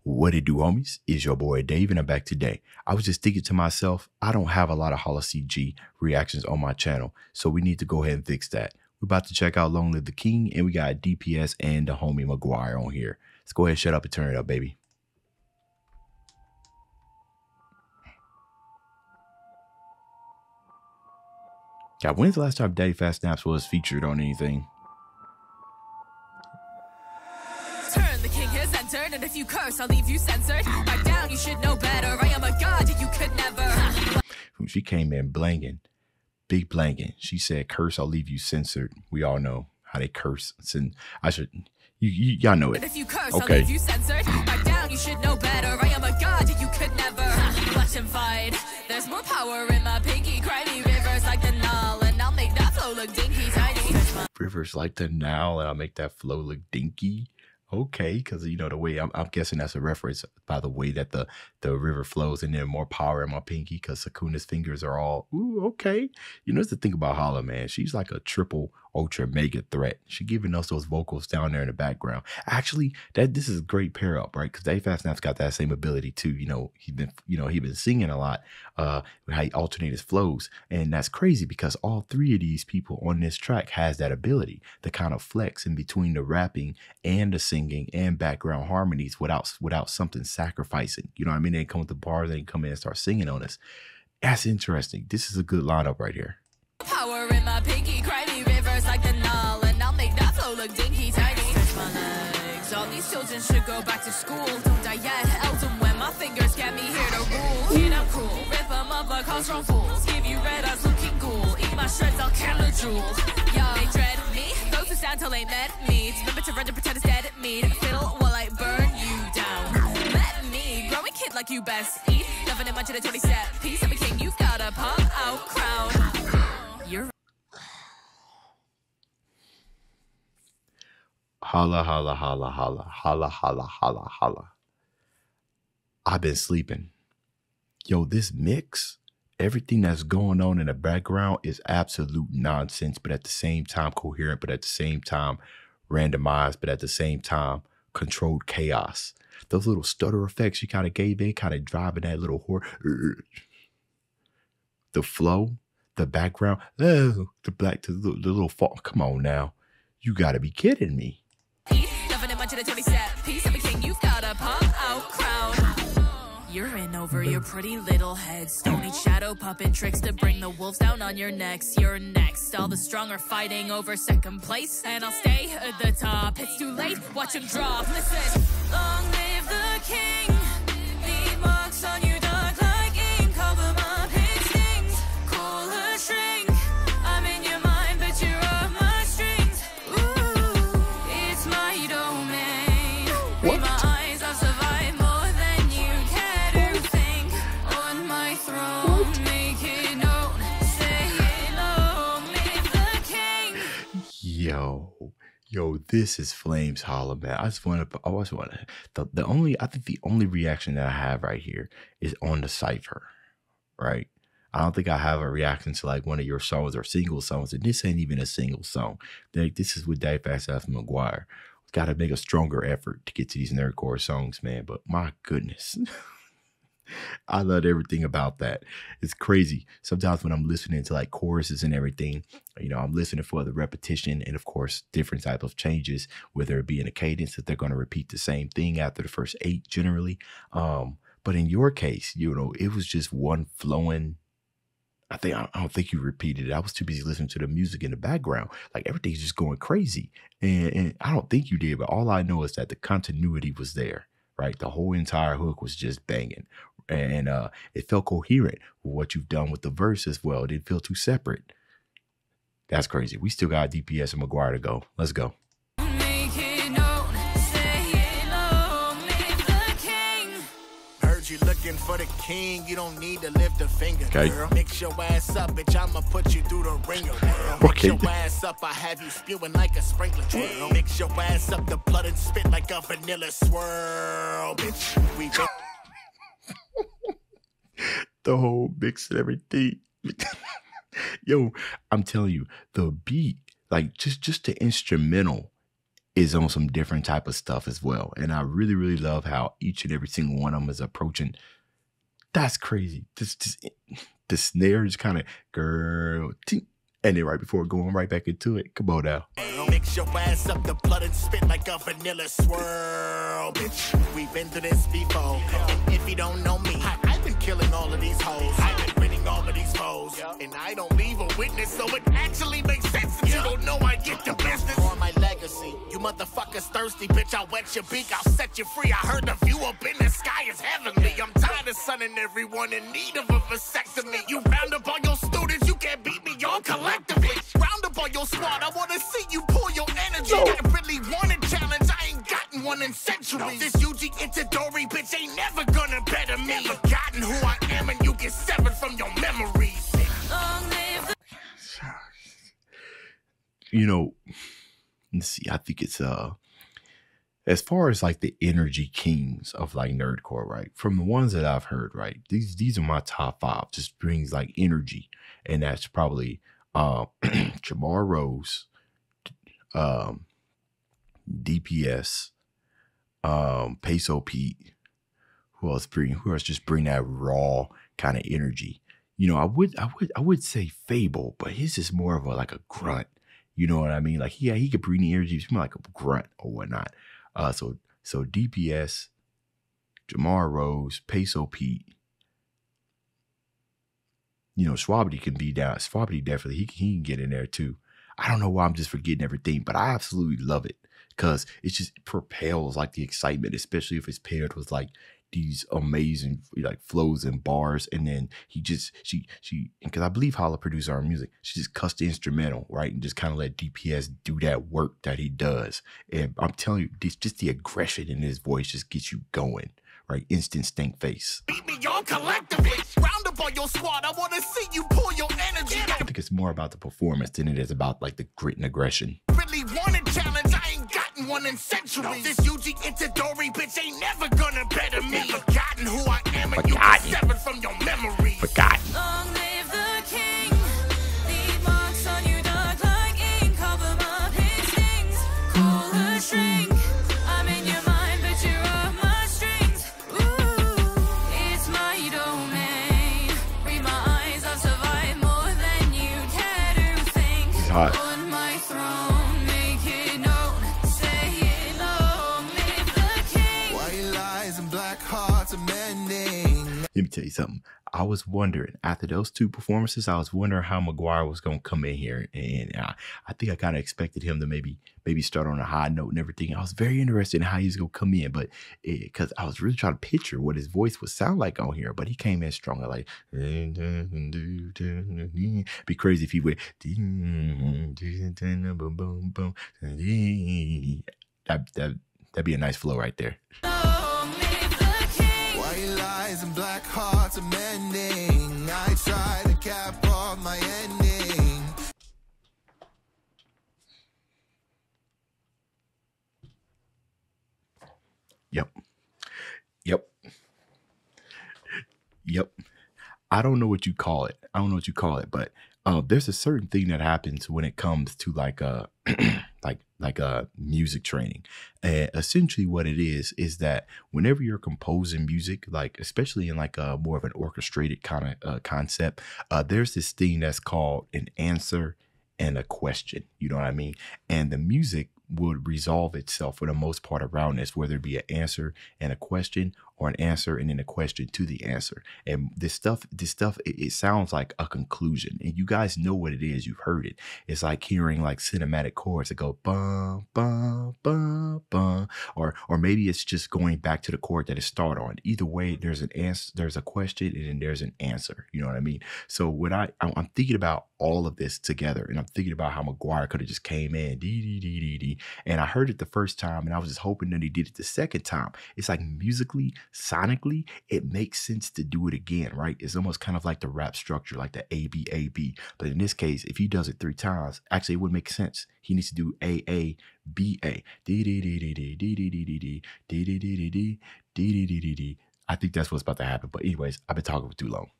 What it do, homies? It's your boy Dave, and I'm back today. I was just thinking to myself, I don't have a lot of HalaCG reactions on my channel, so we need to go ahead and fix that. We're about to check out Long Live the King, and we got DPS and the homie McGwire on here. Let's go ahead, shut up, and turn it up, baby. God, when's the last time Daddyphatsnaps was featured on anything? Turn, the king has entered, and if you curse, I'll leave you censored. Back down, you should know better. I am a god, you could never. She came in blanging, big blanging. She said, "Curse, I'll leave you censored." We all know how they curse. And I should, y'all know it. And if you curse, I'll leave you censored. Back down, you should know better. I am a god, you could never. Watch him fight. There's more power in my pinky. Cry me rivers like the Nile, and I'll make that flow look dinky tiny. Rivers like the Nile, and I'll make that flow look dinky. Okay, because you know the way I'm guessing that's a reference by the way that the river flows, and then more power in my pinky because SUKUNA's fingers are all okay. You know, that's the thing about Hala, man. She's like a triple ultra mega threat. She giving us those vocals down there in the background. Actually, this is a great pair up, right? Because Daddyphatsnaps got that same ability too. You know, he been singing a lot. How he alternate his flows, and that's crazy because all three of these people on this track has that ability to kind of flex in between the rapping and the singing and background harmonies without something sacrificing. You know what I mean? They come with the bars, they come in and start singing on us. That's interesting. This is a good lineup right here. Power in my pinky, cry me rivers like the Nile, and I'll make that flow look dinky tiny. Stretch my legs. All these children should go back to school. Don't die yet, Elton, when my fingers get me here to rule. Hit up cool, rip them up like all strong fools. Give you red eyes looking cool. Eat my shreds, I'll kill a jewel. Yeah, they dread me. Those who stand till they met me. Remember to run to pretend it's dead at me. Fiddle while I burn you down. Let me grow a kid like you best eat. Loving it much of the 20 set piece. I'm a king, you've got a pop out crown. You're Hala, hala, hala, hala, hala, hala, hala, hala. I've been sleeping. Yo, this mix, everything that's going on in the background is absolute nonsense, but at the same time coherent, but at the same time randomized, but at the same time controlled chaos. Those little stutter effects you kind of gave in, kind of driving that little the flow, the background, the little fall. Come on now. You got to be kidding me. loving it much of the 20 set piece. I'm a king, you've got a pop out crowd. You're in over your pretty little head. Stony shadow puppet tricks to bring the wolves down on your necks. You're next. All the strong are fighting over second place, and I'll stay at the top. It's too late, watch him drop. Listen, long live the king. Leave marks on you dark like ink. Cover my pig stings. Call a shrink. I'm in your mind, but you're off my strings. Ooh, it's my domain. Read my eyes, I'll survive more than you care to think. On my throne, make it known. Say it long, live the king. Yo, this is Flames Hala, man. I think the only reaction that I have right here is on the cipher, right? I don't think I have a reaction to like one of your songs or single songs, and this ain't even a single song. This is with Daddyphatsnaps McGwire. Got to make a stronger effort to get to these nerdcore songs, man. But my goodness, I love everything about that. It's crazy. Sometimes when I'm listening to like choruses and everything, you know, I'm listening for the repetition and of course different type of changes, whether it be in a cadence, if they're going to repeat the same thing after the first 8 generally. But in your case, you know, it was just one flowing. I don't think you repeated it. I was too busy listening to the music in the background. Like everything's just going crazy. And I don't think you did, but all I know is that the continuity was there, right? The whole entire hook was just banging. And it felt coherent with what you've done with the verse as well. It didn't feel too separate. That's crazy. We still got DPS and McGwire to go. Let's go. You looking for the king, you don't need to lift a finger, okay. Girl. Mix your ass up, bitch, I'ma put you through the ringer, girl. Mix your ass up, I have you spewing like a sprinkler, girl. Mix your ass up, the blood and spit like a vanilla swirl, bitch. We the whole mix and everything. Yo, I'm telling you, the beat, like just the instrumental is on some different type of stuff as well. And I really, really love how each and every single one of them is approaching. That's crazy. The snare is kind of girl, tink, and then right before going right back into it, come on now. Mix your ass up the blood and spit like a vanilla swirl, bitch. We've been through this before. And if you don't know me, I've been killing all of these hoes. I've been winning all of these foes. And I don't leave a witness, so it actually makes sense that you don't know I get the business. On my legacy, you motherfuckers thirsty, bitch. I'll wet your beak, I'll set you free. I heard the view up in the sky is heavenly. I'm tired of sunning everyone in need of a vasectomy. You round up all your students, you can't beat me all collectively. Round up all your squad, I wanna see you pull your energy. I really want a challenge, I ain't gotten one in centuries. This UG Itadori bitch ain't never gonna better me. Forgotten who I am and you get severed from your memories. You know, let's see, I think it's as far as like the energy kings of like nerdcore, right? From the ones that I've heard, right? These are my top 5. Just brings like energy. And that's probably Jamar Rose, DPS, Peso Pete. Who else just bring that raw kind of energy? You know, I would say Fable, but his is more of like a grunt. You know what I mean? Like, yeah, he could bring the energy, it's more like a grunt or whatnot. So DPS, Jamar Rose, Peso Pete. You know, Swabity can be down. Swabity definitely, he can get in there too. I don't know why I'm just forgetting everything, but I absolutely love it because it just propels like the excitement, especially if it's paired with like these amazing like flows and bars. And then she because I believe Hala produced our music, she just cussed the instrumental, right? And just kind of let DPS do that work that he does. And I'm telling you, just the aggression in his voice just gets you going, right? Instant stink face. Beat me on collectively. Round up on your squad, I want to see you pull your energy. I think it's more about the performance than it is about like the grit and aggression. Really want a challenge, I ain't gotten one in centuries. This UG Itadori bitch ain't never gonna better me. Forgotten who I am and you get severed from your memories. Forgotten. Long live the king. Leave marks on you dark like ink. Cover up his stings. Call her shrink. I'm in your mind, but you're off my strings. Ooh, it's my domain. Read my eyes, I've survived more than you care to think. He's hot. On my throne, make it known. Say it, long live the king. White lies and black hearts are mending. Let me tell you something. I was wondering after those 2 performances, I was wondering how McGwire was going to come in here. And I think I kind of expected him to maybe start on a high note and everything. I was very interested in how he was going to come in, but because I was really trying to picture what his voice would sound like on here, but he came in stronger, like be crazy if he went that'd be a nice flow right there. And black hearts are mending. I try to cap off my ending. Yep. I don't know what you call it. But there's a certain thing that happens when it comes to like music training. Essentially what it is that whenever you're composing music, like especially in like a more of an orchestrated kind of concept, there's this thing that's called an answer and a question. You know what I mean? And the music would resolve itself for the most part around this, whether it be an answer and a question or an answer and then a question to the answer. And this stuff, it sounds like a conclusion. And you guys know what it is. You've heard it. It's like hearing like cinematic chords that go bum, bum, bum, bum. Or maybe it's just going back to the chord that it started on. Either way, there's an answer, there's a question, and then there's an answer. You know what I mean? So when I'm thinking about all of this together, and I'm thinking about how McGwire could have just came in, and I heard it the first time, and I was just hoping that he did it the second time. It's like musically, sonically, it makes sense to do it again, right? It's almost kind of like the rap structure, like the A-B-A-B. But in this case, if he does it 3 times, actually it would make sense. He needs to do A-A-B-A. I think that's what's about to happen. But anyways, I've been talking for too long.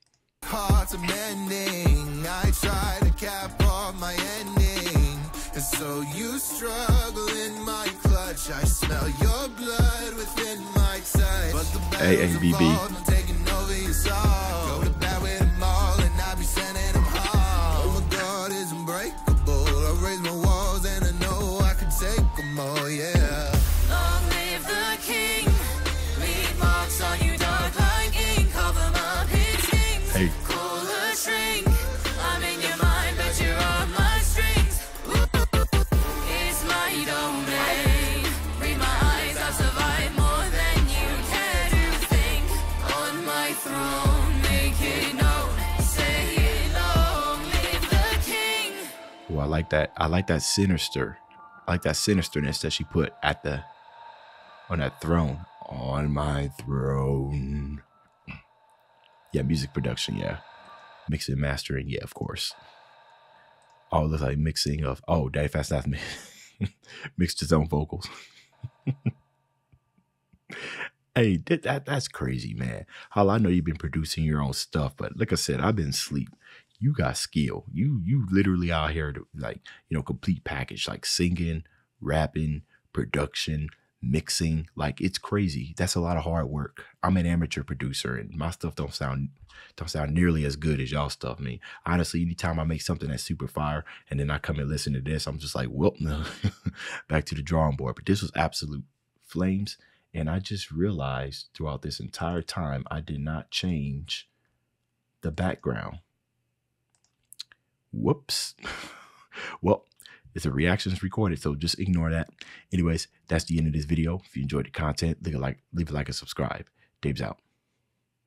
Hearts are mending. I try to cap off my ending. And so you struggle in my clutch. I smell your blood within my touch. But the AABB. I'm taking over your soul. Go to bed with them all and I be sending them home. Oh my God is unbreakable. I raise my walls and I know I can take them all, yeah. Long live the king. Leave marks on you dark like ink. Cover my pit stings. Hey. Pull a string. I'm in your mind, but you're on my strings. It's my domain. Read my eyes, I've survived more than you care to think. On my throne, make it known. Say it, long live the king. Oh, I like that. I like that sinister. I like that sinisterness that she put at the on that throne. On my throne. Yeah, music production, yeah. Mixing, mastering, yeah, of course. Oh, it looks like mixing of Daddyphatsnaps mixed his own vocals. Hey, that's crazy, man. Hala, I know you've been producing your own stuff, but like I said, I've been asleep. You got skill. You literally out here to, like, complete package, like singing, rapping, production, mixing. Like, it's crazy. That's a lot of hard work. I'm an amateur producer and my stuff don't sound nearly as good as y'all stuff. I mean, honestly, anytime I make something that's super fire and then I come and listen to this, I'm just like, well, no. Back to the drawing board. But this was absolute flames. And I just realized throughout this entire time, I did not change the background. Whoops. Well, it's a reactions recorded, so just ignore that. Anyways, that's the end of this video. If you enjoyed the content, leave a like and subscribe. Dave's out.